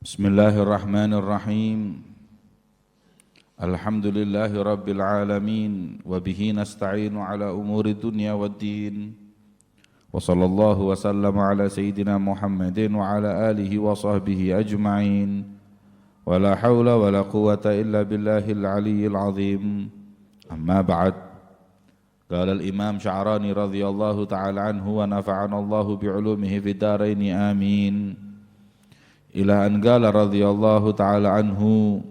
Bismillahirrahmanirrahim. Alhamdulillahi rabbil alamin wa bihi nasta'inu ala umuri dunya waddin. Wa sallallahu wa sallama ala sayyidina Muhammadin wa ala alihi wa sahbihi ajma'in. Wa la hawla wa la quwwata illa billahil aliyyil azim. Amma ba'd. Qala al-Imam Sya'rani radhiyallahu ta'ala anhu wa nafa'ana Allahu bi'ulumihi fid dharain amin. Ila an qala radhiyallahu ta'ala anhu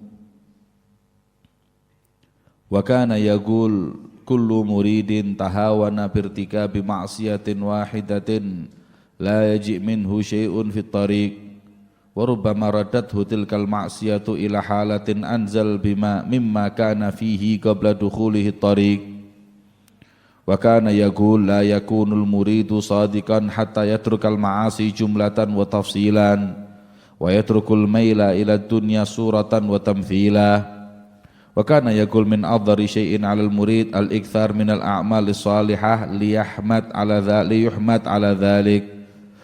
wa kana yaqul kullu muridin tahawana birtikabi ma'siyatin wahidatin la yaji' minhu syai'un fit tariq wa rubbama raddathu tilkal ma'siyatu ila halatin anzal bima mimma kana fihi qabla dukhulihi tariq wa kana yaqul la yakunul muridu sadiqan hatta yatrukal ma'asi jumlatan wa tafsilan wa yatrukul maila ila dunya suratan wa tamthila wa kana yaqul min adhari syai'in 'alal murid al-ikthar min al-a'malis salihah liyuhmad 'ala dhalik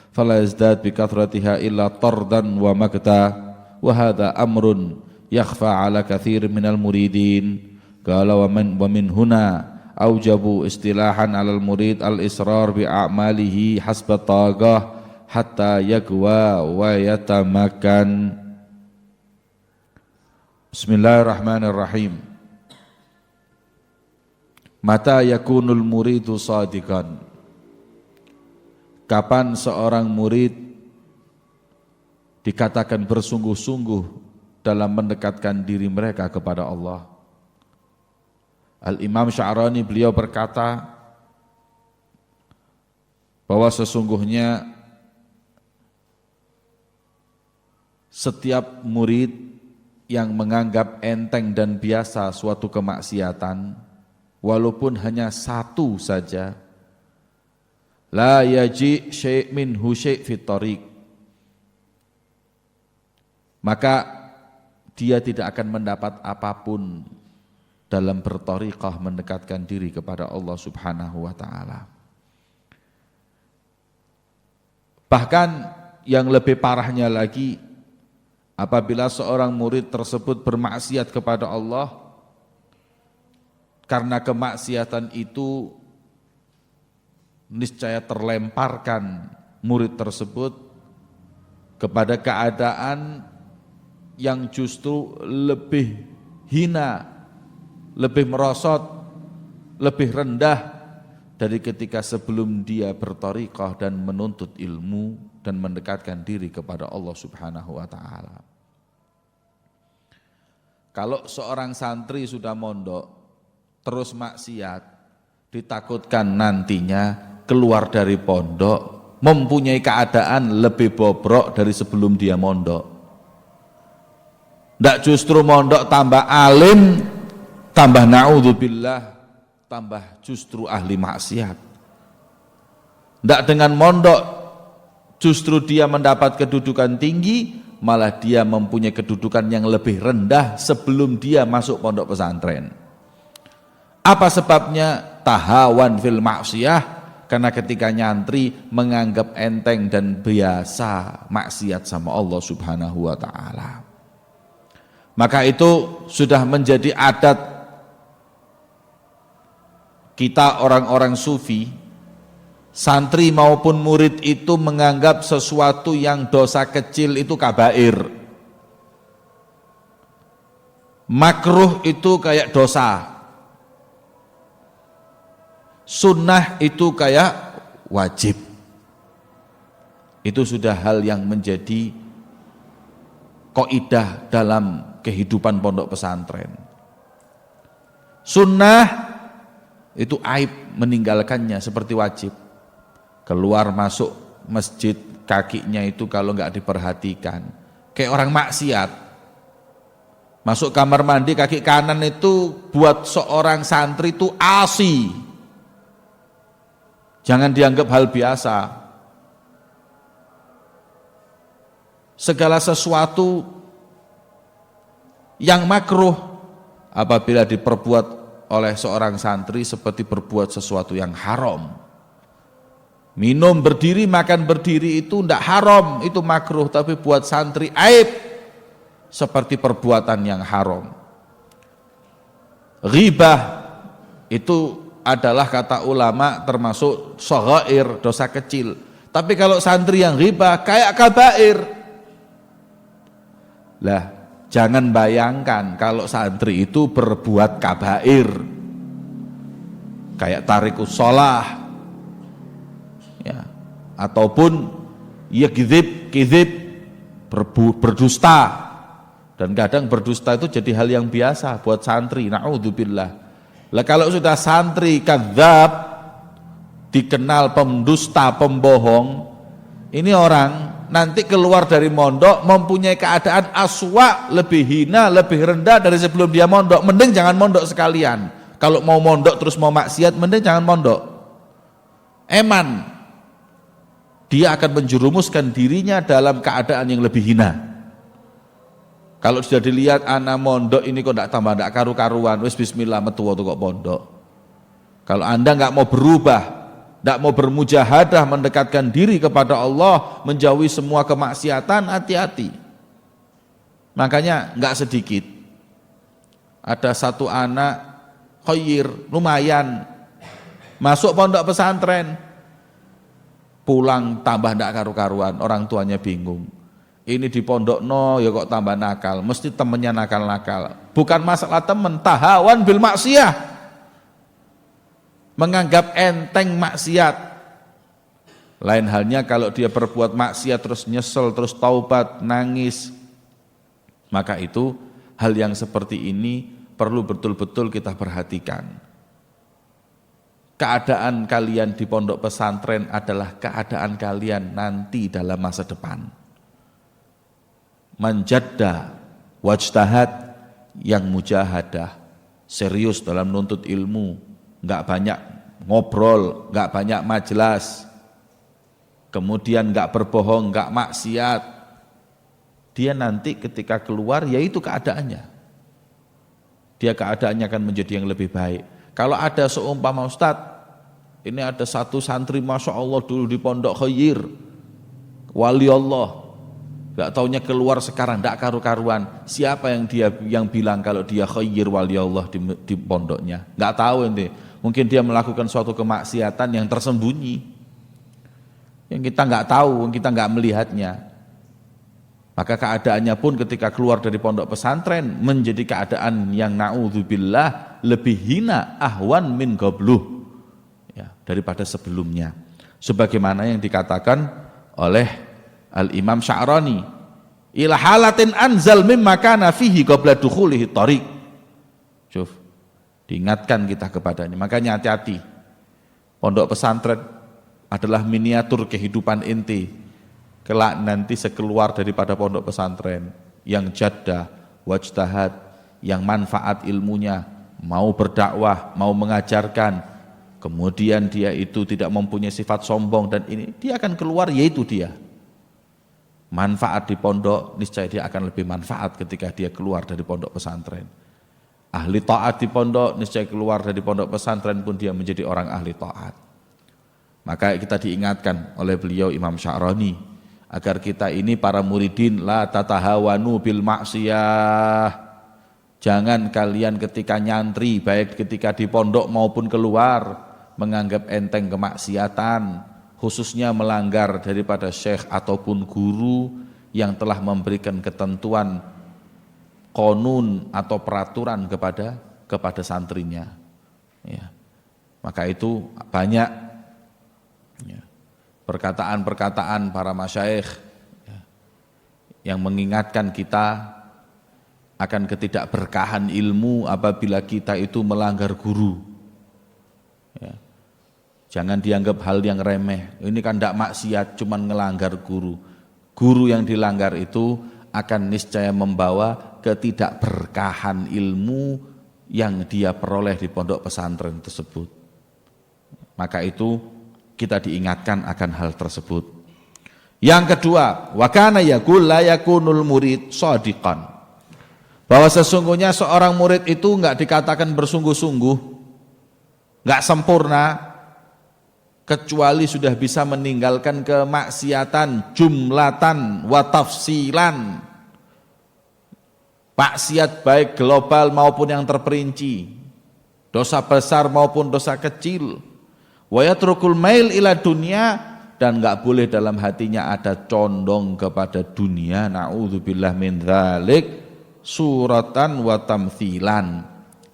fala yazdad bi kathratiha illa tardan wa makta wa hadha amrun yakhfa 'ala katsir minal muridin qala wa min huna aujabu istilahan 'alal murid al-israr bi a'malihi hasba taqah hatta yaqwa wa yatamakan. Bismillahirrahmanirrahim. Mata yakunul muridu shadiqan. Kapan seorang murid dikatakan bersungguh-sungguh dalam mendekatkan diri mereka kepada Allah? Al-Imam Sya'rani beliau berkata bahwa sesungguhnya setiap murid yang menganggap enteng dan biasa suatu kemaksiatan, walaupun hanya satu saja, la yaji syai' minhu syai' fit tariq, maka dia tidak akan mendapat apapun dalam berthariqah mendekatkan diri kepada Allah Subhanahu wa ta'ala. Bahkan yang lebih parahnya lagi, apabila seorang murid tersebut bermaksiat kepada Allah, karena kemaksiatan itu niscaya terlemparkan murid tersebut kepada keadaan yang justru lebih hina, lebih merosot, lebih rendah dari ketika sebelum dia berthariqah dan menuntut ilmu dan mendekatkan diri kepada Allah Subhanahu wa ta'ala. Kalau seorang santri sudah mondok terus maksiat, ditakutkan nantinya keluar dari pondok mempunyai keadaan lebih bobrok dari sebelum dia mondok. Ndak justru mondok tambah alim, tambah na'udzubillah, tambah justru ahli maksiat. Ndak dengan mondok justru dia mendapat kedudukan tinggi, malah dia mempunyai kedudukan yang lebih rendah sebelum dia masuk pondok pesantren. Apa sebabnya? Tahawan fil maksiyah, karena ketika nyantri menganggap enteng dan biasa maksiat sama Allah Subhanahu wa ta'ala. Maka itu sudah menjadi adat kita orang-orang sufi, santri maupun murid itu menganggap sesuatu yang dosa kecil itu kabair. Makruh itu kayak dosa. Sunnah itu kayak wajib. Itu sudah hal yang menjadi kaidah dalam kehidupan pondok pesantren. Sunnah itu aib meninggalkannya seperti wajib. Keluar masuk masjid kakinya itu kalau nggak diperhatikan kayak orang maksiat. Masuk kamar mandi kaki kanan itu buat seorang santri itu asi. Jangan dianggap hal biasa. Segala sesuatu yang makruh apabila diperbuat oleh seorang santri seperti berbuat sesuatu yang haram. Minum berdiri, makan berdiri itu tidak haram, itu makruh, tapi buat santri aib. seperti perbuatan yang haram. Ghibah itu adalah kata ulama termasuk shaghair, dosa kecil. Tapi kalau santri yang ghibah kayak kabair. Lah, jangan bayangkan kalau santri itu berbuat kabair. Kayak tarikus sholah. Ya, ataupun ya kizib, berdusta. Dan kadang berdusta itu jadi hal yang biasa buat santri, na'udzubillah. Lah kalau sudah santri kadzab, dikenal pendusta, pembohong, ini orang nanti keluar dari mondok mempunyai keadaan aswa, lebih hina, lebih rendah dari sebelum dia mondok. Mending jangan mondok sekalian. Kalau mau mondok terus mau maksiat, mending jangan mondok. Eman, dia akan menjerumuskan dirinya dalam keadaan yang lebih hina. Kalau sudah dilihat anak mondok ini kok tidak tambah tidak karu-karuan, wis bismillah metu kok pondok. Kalau Anda nggak mau berubah, tidak mau bermujahadah mendekatkan diri kepada Allah, menjauhi semua kemaksiatan, hati-hati. Makanya nggak sedikit ada satu anak khair lumayan masuk pondok pesantren, pulang tambah tidak karu-karuan, orang tuanya bingung. Ini di pondok no ya kok tambah nakal, mesti temennya nakal-nakal. Bukan masalah temen, tahawan bil maksiyah, menganggap enteng maksiat. Lain halnya kalau dia berbuat maksiat terus nyesel, terus taubat, nangis. Maka itu hal yang seperti ini perlu betul-betul kita perhatikan. Keadaan kalian di pondok pesantren adalah keadaan kalian nanti dalam masa depan. Manjadda wajtahad, yang mujahadah, serius dalam nuntut ilmu, nggak banyak ngobrol, nggak banyak majelis, kemudian nggak berbohong, nggak maksiat. Dia nanti ketika keluar yaitu keadaannya. Dia keadaannya akan menjadi yang lebih baik. Kalau ada seumpama Ustadz, ini ada satu santri Masya Allah dulu di pondok khair, wali Allah, gak taunya keluar sekarang tidak karu-karuan. Siapa yang bilang kalau dia khair wali Allah di pondoknya? Gak tahu ente. Mungkin dia melakukan suatu kemaksiatan yang tersembunyi, yang kita nggak tahu, yang kita nggak melihatnya. Maka keadaannya pun ketika keluar dari pondok pesantren menjadi keadaan yang na'udzubillah lebih hina, ahwan min qabluh, ya, daripada sebelumnya. Sebagaimana yang dikatakan oleh Al-Imam Sya'rani, ila halatin anzal mimma kana fihi qabla dukhulihi thariq. Syuf, diingatkan kita kepadanya. Makanya hati-hati. Pondok pesantren adalah miniatur kehidupan inti. Kelak nanti sekeluar daripada pondok pesantren yang jaddah, wajtahad, yang manfaat ilmunya, mau berdakwah, mau mengajarkan, kemudian dia itu tidak mempunyai sifat sombong dan ini, dia akan keluar yaitu dia. Manfaat di pondok, niscaya dia akan lebih manfaat ketika dia keluar dari pondok pesantren. Ahli taat di pondok, niscaya keluar dari pondok pesantren pun dia menjadi orang ahli taat. Maka kita diingatkan oleh beliau Imam Sya'rani agar kita ini para muridin la tatahawanu bil maksiyah. Jangan kalian ketika nyantri, baik ketika di pondok maupun keluar, menganggap enteng kemaksiatan, khususnya melanggar daripada syekh ataupun guru yang telah memberikan ketentuan konun atau peraturan kepada santrinya. Ya. Maka itu banyak ya, perkataan-perkataan para masyayikh ya, yang mengingatkan kita akan ketidakberkahan ilmu apabila kita itu melanggar guru. Ya. Jangan dianggap hal yang remeh. Ini kan tidak maksiat, cuman ngelanggar guru. Guru yang dilanggar itu akan niscaya membawa ketidakberkahan ilmu yang dia peroleh di pondok pesantren tersebut. Maka itu kita diingatkan akan hal tersebut. Yang kedua, wa kana yaqul la yakunul murid shadiqan. Bahwa sesungguhnya seorang murid itu enggak dikatakan bersungguh-sungguh, enggak sempurna, kecuali sudah bisa meninggalkan kemaksiatan jumlatan wa tafsilan, maksiat baik global maupun yang terperinci, dosa besar maupun dosa kecil. Wa yatrukul mail ila dunya, dan enggak boleh dalam hatinya ada condong kepada dunia. Na'udzubillah min dzalik. Suratan wa tamthilan,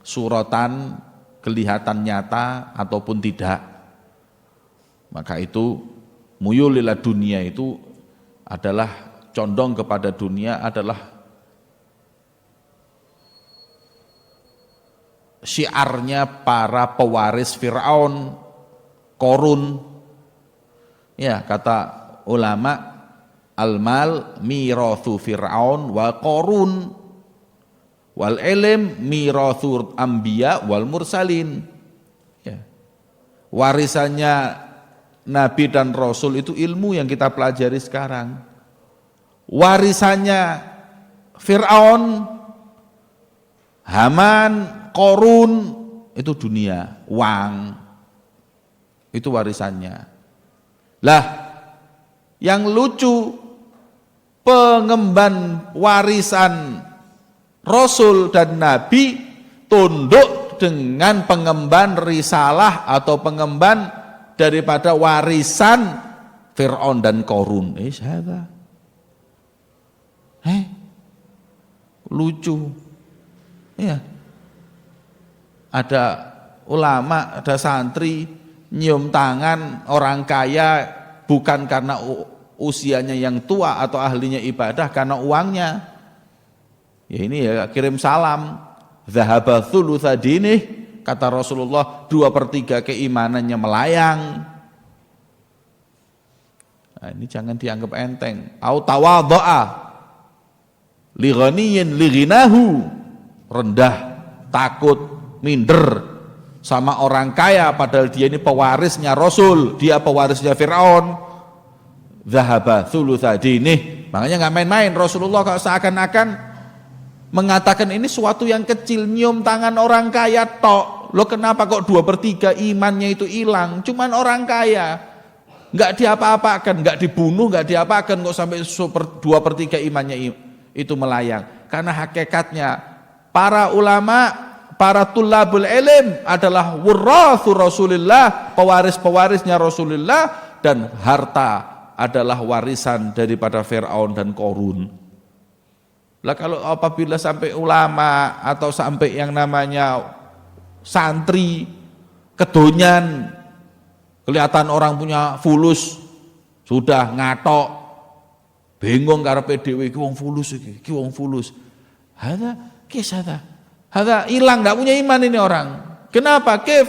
suratan kelihatan nyata ataupun tidak. Maka itu muyul ila dunia itu adalah condong kepada dunia adalah syiarnya para pewaris Fir'aun, Korun. Ya, kata ulama, al-mal mirathu Fir'aun wa Korun, wal ilm mirathul anbiya wal mursalin. Ya. Warisannya Nabi dan Rasul itu ilmu yang kita pelajari sekarang. Warisannya Fir'aun, Haman, Korun itu dunia, uang. Itu warisannya. Lah, yang lucu, pengemban warisan Rasul dan Nabi tunduk dengan pengemban risalah atau pengemban daripada warisan Fir'aun dan Korun. Siapa? Lucu. Ya. Ada ulama, ada santri nyium tangan orang kaya bukan karena usianya yang tua atau ahlinya ibadah, karena uangnya. Ya ini ya kirim salam. Zahaba thulutsa dinih, kata Rasulullah, 2/3 keimanannya melayang. Nah, ini jangan dianggap enteng. Au tawadha'a li ghaniyin li ghinahu, rendah, takut, minder sama orang kaya padahal dia ini pewarisnya Rasul, dia pewarisnya Fir'aun. Zahaba thulutsa dinih. Makanya nggak main-main Rasulullah kalau seakan-akan mengatakan ini suatu yang kecil, nyium tangan orang kaya tok. Loh kenapa kok 2/3 imannya itu hilang? Cuman orang kaya, nggak diapa-apakan, nggak dibunuh, nggak diapakan kok sampai 2/3 imannya itu melayang. Karena hakikatnya para ulama, para tulabul ilm adalah wurrathu Rasulillah, pewaris-pewarisnya Rasulullah, dan harta adalah warisan daripada Fir'aun dan Korun. Lah kalau apabila sampai ulama atau sampai yang namanya santri kedonyan, kelihatan orang punya fulus, sudah ngatok, bingung karepe dhewe iki wong fulus iki wong fulus. Hadza hilang, enggak punya iman ini orang. Kenapa? Kif?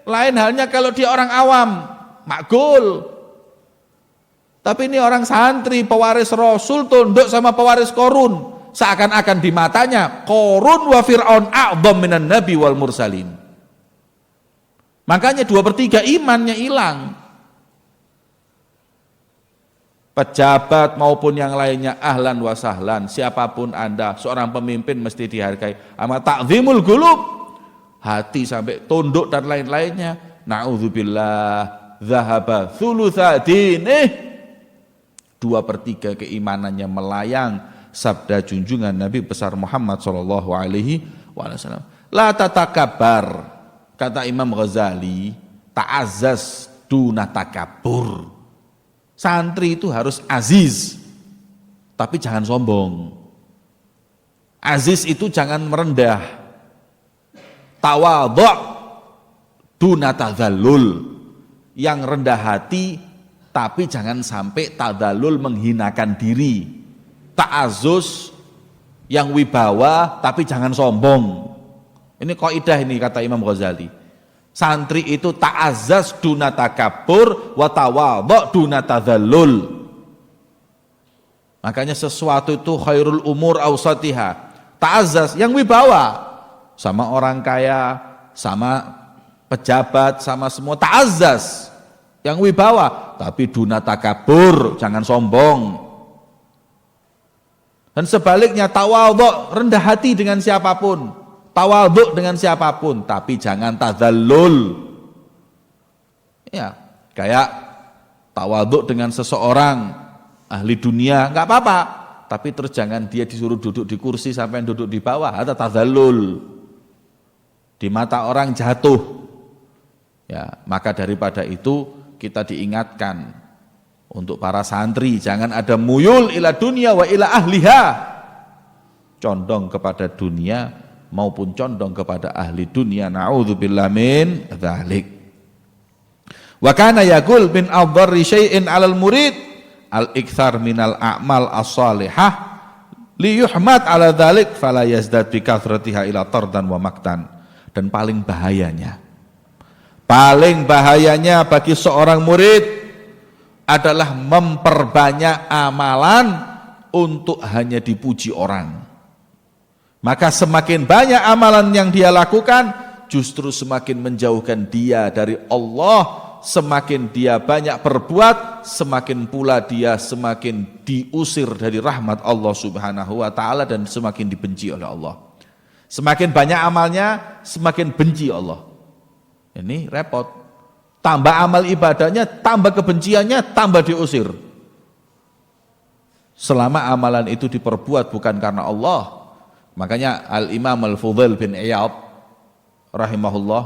Lain halnya kalau dia orang awam, makgul. Tapi ini orang santri, pewaris Rasul, tunduk sama pewaris Korun. Seakan-akan di matanya Korun wa Fir'aun a'dham minan nabi wal mursalin. Makanya 2/3 imannya hilang. Pejabat maupun yang lainnya ahlan wa sahlan, siapapun Anda, seorang pemimpin mesti dihargai. Ama ta'zimul qulub, hati sampai tunduk dan lain-lainnya. Na'udzubillah, zahaba thulutsa dinih, 2/3 keimanannya melayang. Sabda junjungan Nabi besar Muhammad sallallahu alaihi wasallam. La tatakabbar, kata Imam Ghazali, ta'azzaz duna takabbur. Santri itu harus aziz, tapi jangan sombong. Aziz itu jangan merendah. Tawadhu' duna tadzallul, yang rendah hati tapi jangan sampai tadzallul, menghinakan diri. Ta'azus yang wibawa tapi jangan sombong. Ini kaidah ini kata Imam Ghazali. Santri itu ta'azzaz duna takabbur wa tawadhu' duna tadzallul. Makanya sesuatu itu khairul umur awsatiha. Ta'azzaz yang wibawa sama orang kaya, sama pejabat, sama semua, ta'azzaz yang wibawa, tapi duna takabbur, jangan sombong. Dan sebaliknya tawadhu', rendah hati dengan siapapun, tawadhu' dengan siapapun, tapi jangan tadzallul. Ya, kayak tawadhu' dengan seseorang ahli dunia, enggak apa-apa, tapi terus jangan dia disuruh duduk di kursi sampai duduk di bawah, ada tadzallul. Di mata orang jatuh. Ya, maka daripada itu kita diingatkan untuk para santri jangan ada muyul ila dunia wa ila ahliha. Condong kepada dunia maupun condong kepada ahli dunia. Na'udzubillah min dzalik. Wa kana yaqul min adharri syai'in 'alal murid al-iktsar minal a'mal as-salihah li yuhmad 'ala dzalik fala yazdad bi kathratiha ila tardan wa maktan. Dan paling bahayanya bagi seorang murid adalah memperbanyak amalan untuk hanya dipuji orang. Maka semakin banyak amalan yang dia lakukan justru semakin menjauhkan dia dari Allah. Semakin dia banyak berbuat, semakin pula dia semakin diusir dari rahmat Allah Subhanahu wa taala dan semakin dibenci oleh Allah. Semakin banyak amalnya, semakin benci Allah. Ini repot. Tambah amal ibadahnya, tambah kebenciannya, tambah diusir. Selama amalan itu diperbuat bukan karena Allah. Makanya Al-Imam Al-Fudail bin Iyad rahimahullah,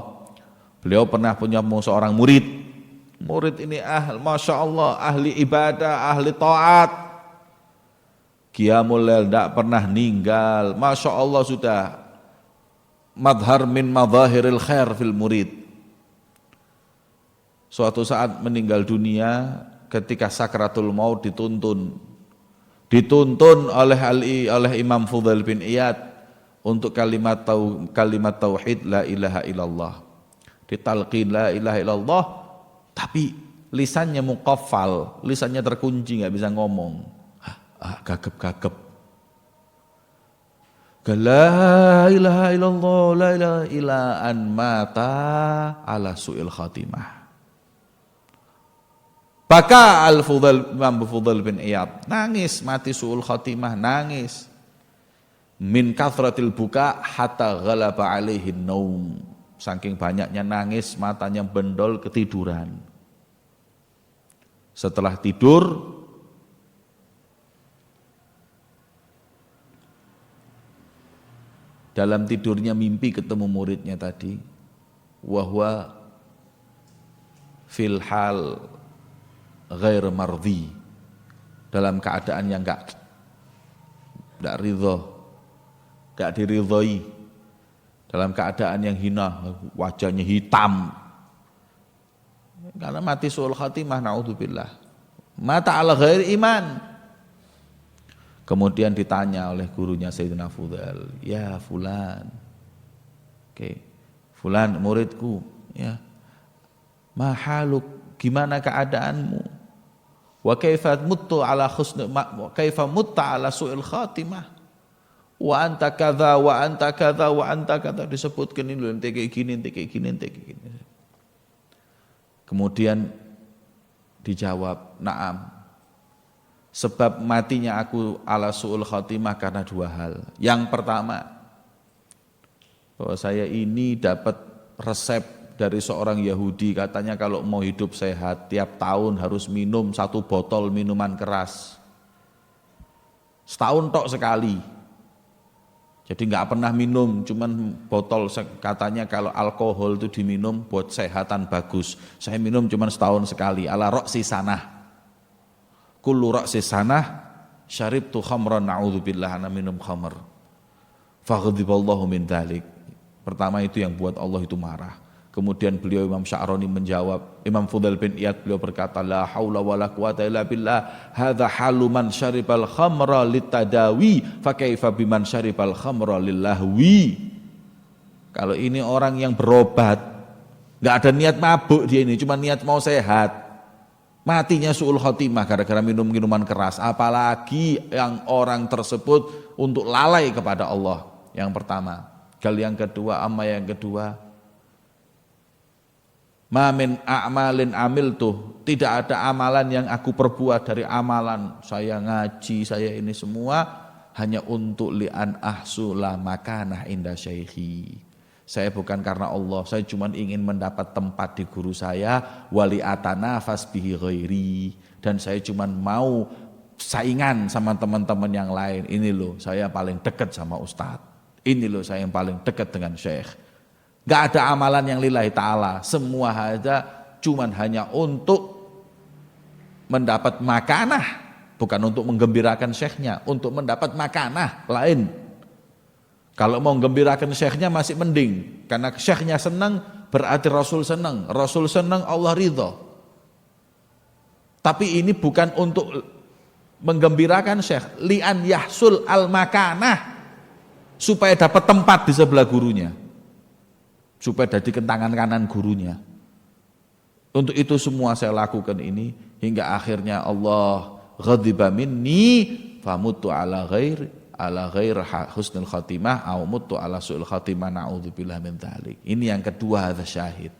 beliau pernah punya seorang murid. Murid ini Masya Allah, ahli ibadah, ahli taat. Qiyamul lail tidak pernah ninggal. Masya Allah sudah madhar min madhahiril khair fil murid. Suatu saat meninggal dunia ketika sakratul maut dituntun oleh Imam Fudail bin Iyad untuk kalimat tauhid la ilaha illallah. Ditalqin la ilaha illallah, tapi lisannya muqaffal, lisannya terkunci, nggak bisa ngomong. Gagep. La ilaha illallah, la ilaha illa an mata ala su'il khatimah. Baka Imam Fudail bin Iyad nangis, mati su'ul khatimah, nangis. Min kathratil buka hatta ghalaba alaihi naum. Saking banyaknya nangis, matanya bendol, ketiduran. Setelah tidur, dalam tidurnya mimpi ketemu muridnya tadi. Wahwa fil hal ghair mardi, dalam keadaan yang enggak ridho, enggak diridhoi, dalam keadaan yang hina, wajahnya hitam karena mati su'ul khatimah, naudzubillah, mata ala ghairi iman. Kemudian ditanya oleh gurunya Sayyidina Fudail, ya fulan, fulan muridku, ya, mahaluk, gimana keadaanmu? Wa kaifa mutta ala su'il khatimah? Wa anta kadza wa anta kadza wa anta kadza, disebutkan ini ente kayak gini, ente kayak gini, ente kayak gini. Kemudian dijawab, na'am. Sebab matinya aku ala su'ul khatimah karena dua hal. Yang pertama, bahwa saya ini dapat resep dari seorang Yahudi, katanya kalau mau hidup sehat tiap tahun harus minum 1 botol minuman keras. Setahun tok sekali. Jadi nggak pernah minum, cuman botol, katanya kalau alkohol itu diminum buat kesehatan bagus. Saya minum cuman setahun sekali, ala roksi sanah. Kullu roksi sanah, syaribtu khamran, na'udzubillah, ana minum khamr. Faghdiballahu min dzalik. Pertama itu yang buat Allah itu marah. Kemudian beliau Imam Sya'rani menjawab, Imam Fudail bin Iyad beliau berkata, la haula wala quwata illa billah, hadza halu man syaribal khamra litadawi, fa kaifa biman syaribal khamra lillahwi. Kalau ini orang yang berobat, enggak ada niat mabuk dia ini, cuma niat mau sehat, matinya su'ul khatimah gara-gara minum minuman keras. Apalagi yang orang tersebut untuk lalai kepada Allah. Yang pertama. Yang kedua, yang kedua, ma min a'malin amiltuh, tidak ada amalan yang aku perbuat dari amalan saya ngaji, saya ini semua hanya untuk li'an ahsula makanah inda syaikhi. Saya bukan karena Allah, saya cuma ingin mendapat tempat di guru saya, wali atanafas bihi ghairi, dan saya cuma mau saingan sama teman-teman yang lain. Ini loh saya paling dekat sama Ustadz. Ini loh saya yang paling dekat dengan Syekh. Gak ada amalan yang lillahi ta'ala. Semua ada cuman hanya untuk mendapat makanah. Bukan untuk menggembirakan Syekhnya. Untuk mendapat makanah lain. Kalau mau menggembirakan Syekhnya masih mending. Karena Syekhnya senang berarti Rasul senang. Rasul senang Allah ridho. Tapi ini bukan untuk menggembirakan Syekh, li'an yahsul al-makanah, supaya dapat tempat di sebelah gurunya, supaya jadi kentangan kanan gurunya. Untuk itu semua saya lakukan ini, hingga akhirnya Allah ghadiba minni famutu ala ghair husnul khatimah au mutu ala su'ul khatimah na'udzubillah min dzalik. Ini yang kedua, hadza syahid.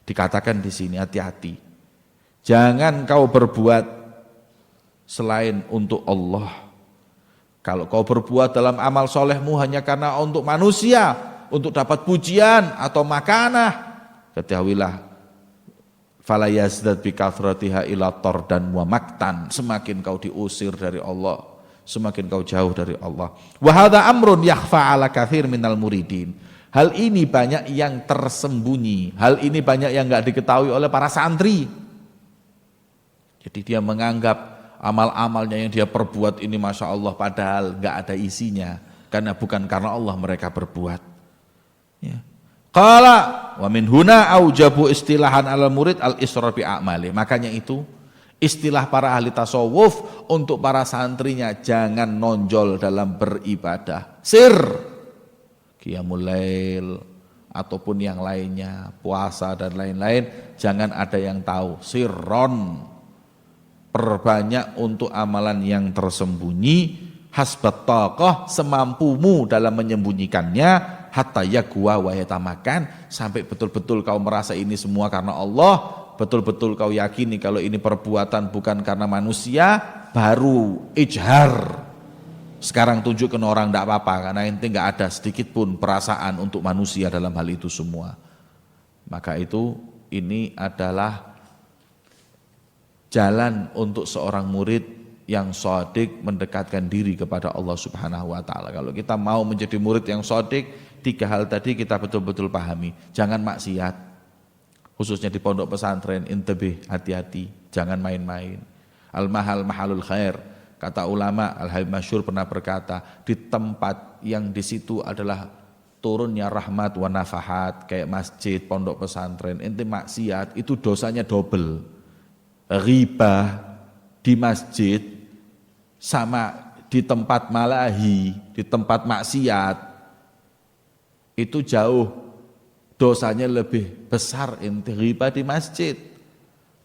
Dikatakan di sini hati-hati. Jangan kau berbuat selain untuk Allah. Kalau kau berbuat dalam amal solehmu hanya karena untuk manusia, untuk dapat pujian atau makanah, ketahuilah fala yazdad bi kathratiha ila tardan wa maktan. Semakin kau diusir dari Allah, semakin kau jauh dari Allah. Wa hadza amrun yakhfa ala katsir minal muridin. Hal ini banyak yang tersembunyi, hal ini banyak yang enggak diketahui oleh para santri. Jadi dia menganggap amal-amalnya yang dia perbuat ini Masya Allah, padahal gak ada isinya. Karena bukan karena Allah mereka berbuat. Ya. Qala wa min huna aujabu istilahan ala murid al-israr bi a'mali. Makanya itu istilah para ahli tasawuf untuk para santrinya, jangan nonjol dalam beribadah. Sir, qiyamul lail ataupun yang lainnya, puasa dan lain-lain, jangan ada yang tahu. Sirron, perbanyak untuk amalan yang tersembunyi, hasbat taqah, semampumu dalam menyembunyikannya, hatta yakwa wa yatamakan, sampai betul-betul kau merasa ini semua karena Allah, betul-betul kau yakini kalau ini perbuatan bukan karena manusia, baru ijhar. Sekarang tunjukkan orang tidak apa-apa, karena ente nggak ada sedikit pun perasaan untuk manusia dalam hal itu semua. Maka itu ini adalah jalan untuk seorang murid yang shadiq mendekatkan diri kepada Allah Subhanahu wa taala. Kalau kita mau menjadi murid yang shadiq, 3 hal tadi kita betul-betul pahami. Jangan maksiat. Khususnya di pondok pesantren, intabih, hati-hati, jangan main-main. Al-mahal mahalul khair. Kata ulama, Al-Habib Masyhur pernah berkata, di tempat yang di situ adalah turunnya rahmat wa nafahat, kayak masjid, pondok pesantren, ente maksiat, itu dosanya double. Ghibah di masjid sama di tempat malahi, di tempat maksiat, itu jauh dosanya lebih besar. Ente ghibah di masjid.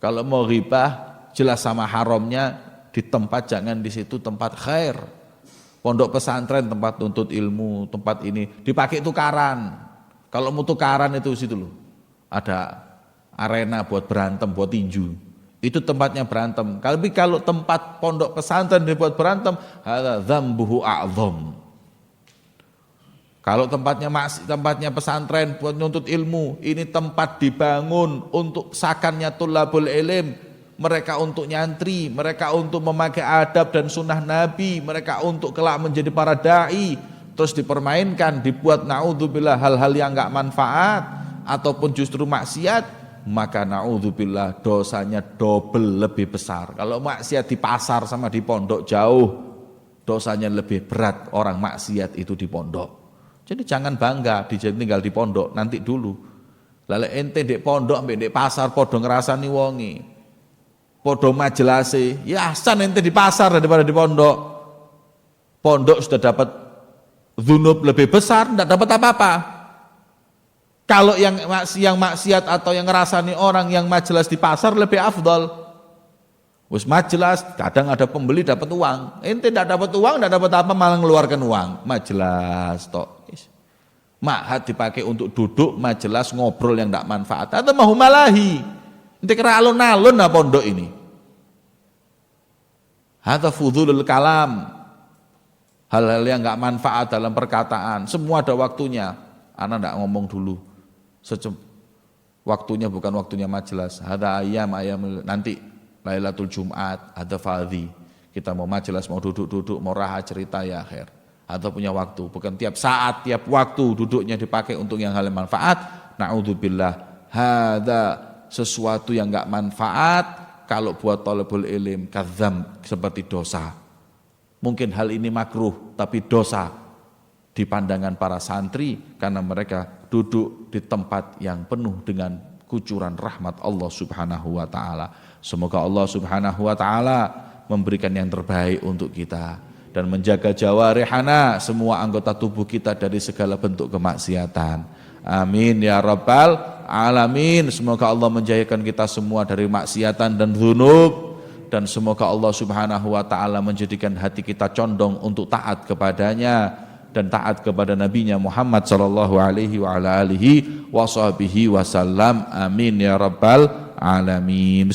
Kalau mau ghibah jelas sama haramnya di tempat, jangan di situ tempat khair. Pondok pesantren tempat nuntut ilmu, tempat ini dipakai tukaran. Kalau mau tukaran itu situ loh, ada arena buat berantem, buat tinju. Itu tempatnya berantem. Tapi kalau tempat pondok pesantren dibuat berantem, hadza dzambuhu a'dzam. Kalau tempatnya pesantren buat nuntut ilmu, ini tempat dibangun untuk sakannya tulabul ilm, mereka untuk nyantri, mereka untuk memakai adab dan sunnah Nabi, mereka untuk kelak menjadi para dai, terus dipermainkan, dibuat naudzubillah hal-hal yang enggak manfaat ataupun justru maksiat, maka na'udzubillah dosanya double lebih besar. Kalau maksiat di pasar sama di pondok jauh, dosanya lebih berat orang maksiat itu di pondok. Jadi jangan bangga tinggal di pondok, nanti dulu. Lalu ente di pondok sampai di pasar podo ngerasani wongi, podo majelase, ya asan ente di pasar daripada di pondok. Pondok sudah dapat dzunub lebih besar, tidak dapat apa-apa. Kalau yang maksiat atau yang ngerasani orang yang majelas di pasar lebih afdal. Wis majelas, kadang ada pembeli dapat uang. Ente tidak dapat uang, tidak dapat apa, malah mengeluarkan uang. Majelas tok. Ma'had dipakai untuk duduk, majelas ngobrol yang tidak manfaat. Atau mau malahi. Ente kira alun-alun nah pondok ini. Hadza fudhulul kalam. Hal-hal yang enggak manfaat dalam perkataan, semua ada waktunya. Ana enggak ngomong dulu. Waktunya bukan waktunya majelis. Ada ayam nanti Lailatul Jumat, ada fadhi. Kita mau majelis, mau duduk-duduk, mau raha cerita ya khair. Atau punya waktu, bukan tiap saat, tiap waktu duduknya dipakai untuk yang hal yang manfaat. Na'udzubillah, hada sesuatu yang enggak manfaat kalau buat talabul ilm kadzam, seperti dosa. Mungkin hal ini makruh tapi dosa di pandangan para santri karena mereka duduk di tempat yang penuh dengan kucuran rahmat Allah Subhanahu wa taala. Semoga Allah Subhanahu wa taala memberikan yang terbaik untuk kita dan menjaga jawarihana, semua anggota tubuh kita dari segala bentuk kemaksiatan. Amin ya rabbal alamin. Semoga Allah menjauhkan kita semua dari maksiatan dan dzunub, dan semoga Allah Subhanahu wa taala menjadikan hati kita condong untuk taat kepadanya dan taat kepada nabinya Muhammad sallallahu alaihi wa ala alihi wa sahbihi wasallam. Amin ya rabbal alamin.